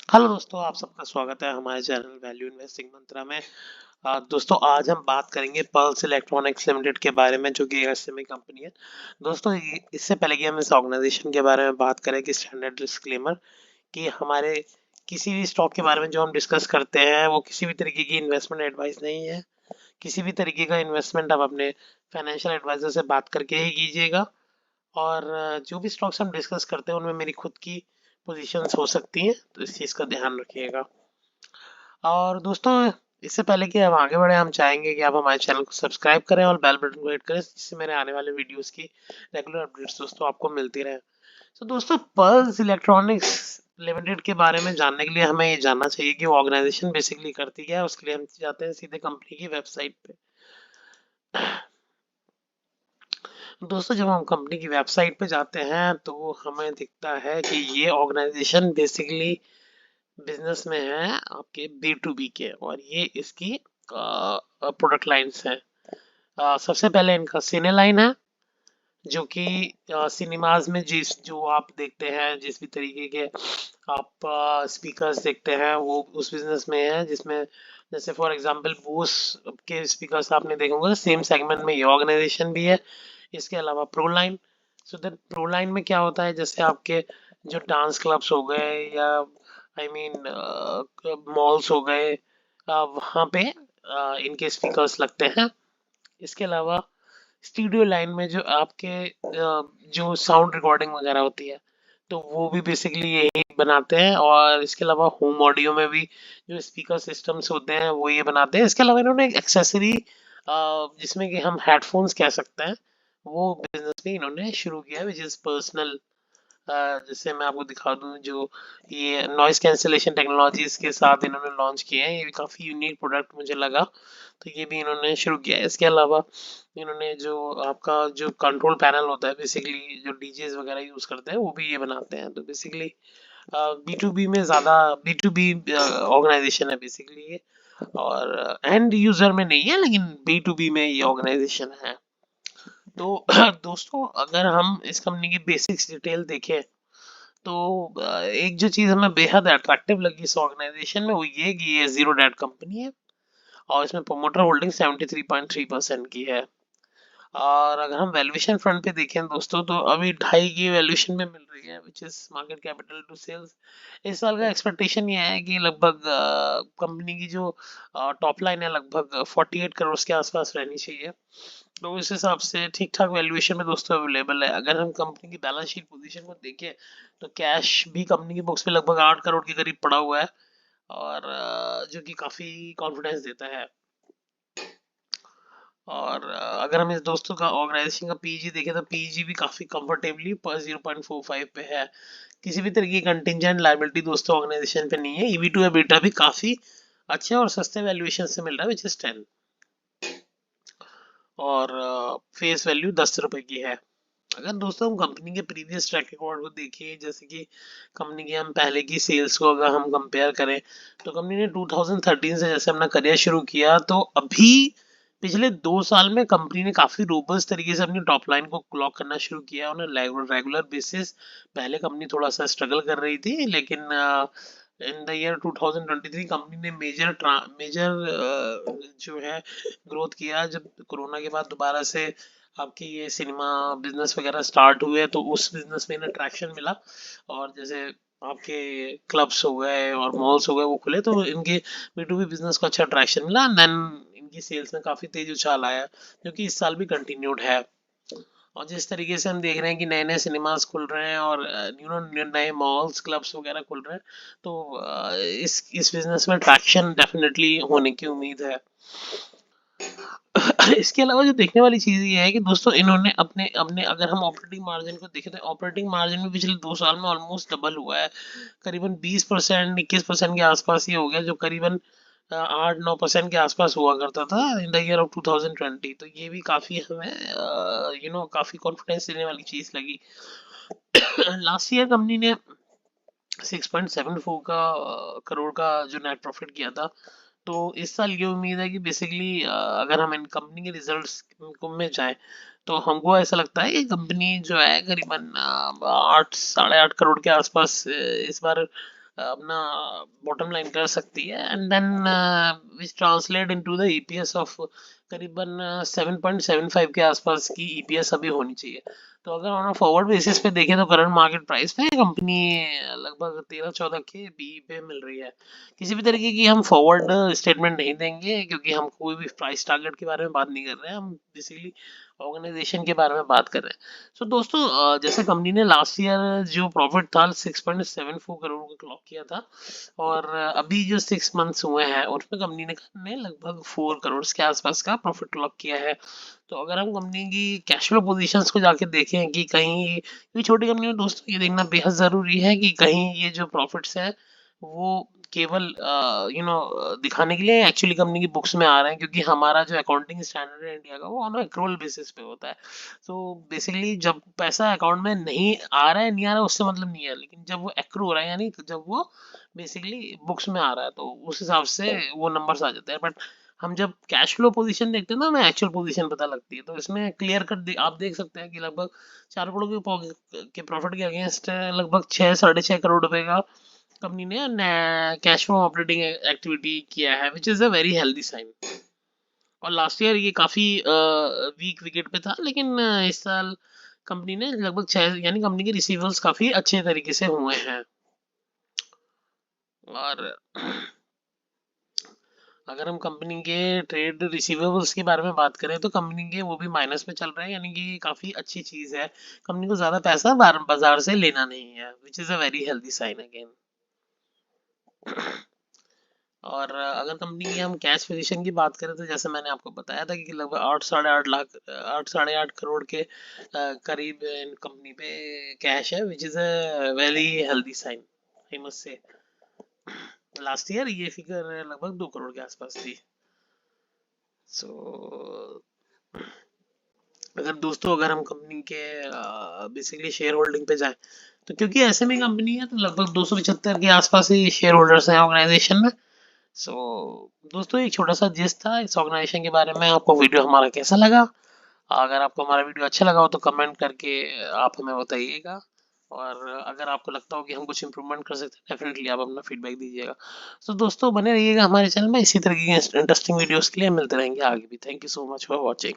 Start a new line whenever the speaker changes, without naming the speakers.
Hello दोस्तों, आप सबका स्वागत है हमारे चैनल वैल्यू इन्वेस्टिंग मंत्रा में। दोस्तों, आज हम बात करेंगे पल्स इलेक्ट्रॉनिक्स लिमिटेड के बारे में, जो कि एसएमई कंपनी है। दोस्तों, इससे पहले कि हम इस ऑर्गेनाइजेशन के बारे में बात करें, कि स्टैंडर्ड डिस्क्लेमर कि हमारे किसी भी स्टॉक के बारे में जो हम डिस्कस करते हैं वो किसी भी तरीके की इन्वेस्टमेंट एडवाइस नहीं है। किसी भी तरीके का इन्वेस्टमेंट आप अपने फाइनेंशियल एडवाइजर से बात करके ही कीजिएगा। और जो भी स्टॉक्स हम डिस्कस करते हैं उनमें मेरी खुद की पोजीशंस हो सकती हैं, तो इस चीज़ का ध्यान रखिएगा। और दोस्तों, इससे पहले कि हम आगे बढ़े, हम चाहेंगे कि आप हमारे चैनल को सब्सक्राइब करें और बेल बटन को हिट करें, जिससे मेरे आने वाले वीडियोस की रेगुलर अपडेट्स दोस्तों आपको मिलती रहे। तो दोस्तों, पल्स इलेक्ट्रॉनिक्स लिमिटेड के बारे में जानने के लिए हमें ये जानना चाहिए कि वो ऑर्गेनाइजेशन बेसिकली करती क्या है। उसके लिए हम जाते हैं सीधे कंपनी की वेबसाइट पे। दोस्तों, जब हम कंपनी की वेबसाइट पे जाते हैं तो हमें दिखता है कि ये ऑर्गेनाइजेशन बेसिकली बिजनेस में है आपके बी टू बी के, और ये इसकी प्रोडक्ट लाइंस हैं। सबसे पहले इनका सिने लाइन है, जो कि सिनेमाज में जो आप देखते हैं, जिस भी तरीके के आप स्पीकर्स देखते हैं, वो उस बिजनेस में है, जिसमें जैसे फॉर एग्जांपल बूस के स्पीकर्स आपने देखे होंगे, सेम सेगमेंट में ये ऑर्गेनाइजेशन भी है। इसके अलावा pro line. So that pro line में क्या होता है, जैसे आपके जो डांस क्लब्स हो गए, या आई मीन मॉल्स हो गए, वहाँ पे इनके स्पीकर्स लगते हैं। इसके अलावा स्टूडियो लाइन में जो आपके जो साउंड रिकॉर्डिंग वगैरह होती है, तो वो भी बेसिकली यही बनाते हैं। और इसके अलावा होम ऑडियो में भी जो स्पीकर सिस्टम्स होते हैं वो ये बनाते हैं। इसके अलावा इन्होंने एक एक्सेसरी, जिसमें कि हम हेडफोन्स कह सकते हैं, वो बिजनेस भी इन्होंने शुरू किया है, विच इज पर्सनल। जैसे मैं आपको दिखा दूं, जो ये नॉइस कैंसिलेशन टेक्नोलॉजीज के साथ इन्होंने लॉन्च किए हैं, ये भी काफ़ी यूनिक प्रोडक्ट मुझे लगा, तो ये भी इन्होंने शुरू किया है। इसके अलावा इन्होंने जो आपका जो कंट्रोल पैनल होता है, बेसिकली जो डीजेस वगैरह यूज़ करते हैं, वो भी ये बनाते हैं। तो बेसिकली बी टू बी में ज़्यादा बी टू बी ऑर्गेनाइजेशन है बेसिकली ये, और एंड यूज़र में नहीं है, लेकिन बी टू बी में ये ऑर्गेनाइजेशन है। तो दोस्तों, अगर हम इस कंपनी की बेसिक्स डिटेल देखें, तो एक जो चीज़ हमें बेहद अट्रैक्टिव लगी इस ऑर्गेनाइजेशन में, वो ये कि ये जीरो डेट कंपनी है, और इसमें प्रोमोटर होल्डिंग 73.3% की है। और अगर हम वैल्यूएशन फ्रंट पे देखें दोस्तों, तो अभी 2.5 की वैल्यूएशन में मिल रही है, which is market capital to sales. इस साल का एक्सपेक्टेशन ये है कि लगभग कंपनी की जो टॉप लाइन है, लगभग 48 करोड़ के आसपास रहनी चाहिए। तो इस हिसाब से ठीक ठाक वैल्यूएशन में दोस्तों अवेलेबल है। अगर हम कंपनी की बैलेंस शीट पोजीशन को देखें, तो कैश भी कंपनी की बुक्स में लगभग 8 करोड़ के करीब पड़ा हुआ है, और जो कि काफी कॉन्फिडेंस देता है। और अगर हम इस दोस्तों का ऑर्गेनाइजेशन का पीजी देखें, तो पीजी भी काफी कंफर्टेबली पर 0.45 पे है। किसी भी तरह की कंटिंजेंट लायबिलिटी दोस्तों ऑर्गेनाइजेशन पे नहीं है। ईवी टू एबिटा भी काफी अच्छे और सस्ते वैल्यूएशन से मिल रहा है, विच इज 10, और फेस वैल्यू 10 रुपए की है। अगर दोस्तों हम कंपनी के प्रीवियस ट्रैक रिकॉर्ड को देखें, जैसे कि कंपनी की हम पहले की सेल्स को अगर हम कंपेयर करें, तो कंपनी ने 2013 से जैसे अपना करियर शुरू किया, तो अभी पिछले 2 साल में कंपनी ने काफी रोबस्ट तरीके से अपनी टॉप लाइन को क्लॉक करना शुरू किया। उन्हें रेगुलर बेसिस, पहले कंपनी थोड़ा सा स्ट्रगल कर रही थी, लेकिन इन द ईयर 2023 कंपनी ने मेजर जो है ग्रोथ किया। जब कोरोना के बाद दोबारा से आपके ये सिनेमा बिजनेस वगैरह स्टार्ट हुए, तो उस बिजनेस में इन्हें ट्रैक्शन मिला। और जैसे आपके क्लब्स हो गए और मॉल्स हो गए, वो खुले, तो इनके बी टू बी बिजनेस को अच्छा ट्रैक्शन मिला। देन इनकी सेल्स में काफी तेज उछाल आया, जो कि इस साल भी कंटिन्यूड है। और जिस तरीके से हम देख रहे हैं कि नए नए सिनेमास खुल रहे हैं, और नए मॉल्स क्लब्स वगैरह खुल रहे हैं, तो इस बिजनेस में ट्रैक्शन डेफिनेटली होने की उम्मीद है। इसके अलावा जो देखने वाली चीज ये है कि दोस्तों, इन्होंने अपने अपने अगर हम ऑपरेटिंग मार्जिन को देखें, तो ऑपरेटिंग मार्जिन में पिछले 2 साल में ऑलमोस्ट डबल हुआ है। करीबन 20%, 21% के आसपास ये हो गया, जो करीबन 8-9% के आसपास हुआ करता था इन द ईयर ऑफ 2020। तो ये भी काफी हमें काफी कॉन्फिडेंस देने वाली चीज लगी। लास्ट ईयर कंपनी ने 6.74 करोड़ का जो नेट प्रॉफिट किया था। तो इस साल ये उम्मीद है कि बेसिकली अगर हम इन कंपनी के रिजल्ट्स को में जाए, तो हमको ऐसा लगता है कि कंपनी जो है करीबन 8 साढ़े 8 करोड़ के आसपास इस बार अपना बॉटम लाइन कर सकती है, and then which translate into the EPS of करीबन 7.75 के आसपास की ईपीएस अभी होनी चाहिए। तो अगर ऑन फॉरवर्ड बेसिस पे देखें तो करंट मार्केट प्राइस पे कंपनी लगभग 13-14 के पी पे मिल रही है। किसी भी तरीके की हम फॉरवर्ड स्टेटमेंट नहीं देंगे, क्योंकि हम कोई भी प्राइस टारगेट के बारे में बात नहीं कर रहे हैं, हम बेसिकली ऑर्गेनाइजेशन के बारे में बात कर रहे हैं। सो दोस्तों, जैसे कंपनी ने लास्ट ईयर जो प्रॉफिट था 6.74 करोड़ का क्लॉक किया था, और अभी जो 6 मंथ्स हुए हैं उसमें कंपनी ने लगभग 4 करोड़ के आसपास का प्रॉफिट क्लॉक किया है। तो अगर हम कंपनी की कैश फ्लो पोजीशंस को जाके देखें कि कहीं ये छोटी कंपनी में दोस्तों ये देखना बेहद ज़रूरी है कि कहीं ये जो प्रॉफिट्स है वो केवल दिखाने के लिए एक्चुअली कंपनी की बुक्स में आ रहे हैं, क्योंकि हमारा जो अकाउंटिंग स्टैंडर्ड है इंडिया का वो ऑन एक्रूअल बेसिस पे होता है। तो बेसिकली जब पैसा अकाउंट में नहीं आ रहा है, नहीं आ रहा है, उससे मतलब नहीं है, लेकिन जब वो एक्रू हो रहा है यानी जब वो बेसिकली बुक्स में आ रहा है तो उस हिसाब से वो नंबर्स आ जाते हैं। बट हम जब कैश फ्लो पोजीशन देखते हैं ना, हमें एक्चुअल पोजीशन पता लगती है। तो इसमें क्लियर कट आप देख सकते हैं कि लगभग 4 करोड़ के प्रॉफिट के अगेंस्ट लगभग 6-6.5 करोड़ रुपए का कंपनी ने कैश फ्लो ऑपरेटिंग एक्टिविटी किया है, which is a very healthy sign. और लास्ट ईयर ये काफ़ी वीक विकेट पे था, लेकिन इस साल कंपनी ने लगभग 6, यानी कंपनी के रिसीवर्स काफ़ी अच्छे तरीके से हुए हैं। और अगर हम कंपनी के ट्रेड रिसीवेबल्स के बारे में बात करें तो कंपनी के वो भी माइनस में चल रहे हैं, यानी कि काफ़ी अच्छी चीज़ है। कंपनी को ज़्यादा पैसा बाजार से लेना नहीं है, which is a very healthy sign again. और अगर कंपनी की हम कैश पोजीशन की बात करें तो जैसे मैंने आपको बताया था कि लगभग 8-8.5 करोड़ के करीब इन कंपनी पे कैश है, which is a very healthy sign I must say. Last year ये फिगर लगभग 2 करोड़ के आसपास थी। सो अगर हम कंपनी के बेसिकली शेयर होल्डिंग पे जाएं तो क्योंकि ऐसे में कंपनी है तो लगभग 275 के आसपास ही शेयर होल्डर्स हैं ऑर्गेनाइजेशन में। सो दोस्तों, एक छोटा सा जिस्ट था इस ऑर्गेनाइजेशन के बारे में। आपको वीडियो हमारा कैसा लगा? अगर आपको हमारा वीडियो अच्छा लगा हो तो कमेंट करके आप हमें बताइएगा, और अगर आपको लगता हो कि हम कुछ इम्प्रूवमेंट कर सकते हैं डेफिनेटली आप अपना फीडबैक दीजिएगा। तो दोस्तों, बने रहिएगा हमारे चैनल में, इसी तरह की इंटरेस्टिंग वीडियोस के लिए मिलते रहेंगे आगे भी। Thank you so much for watching.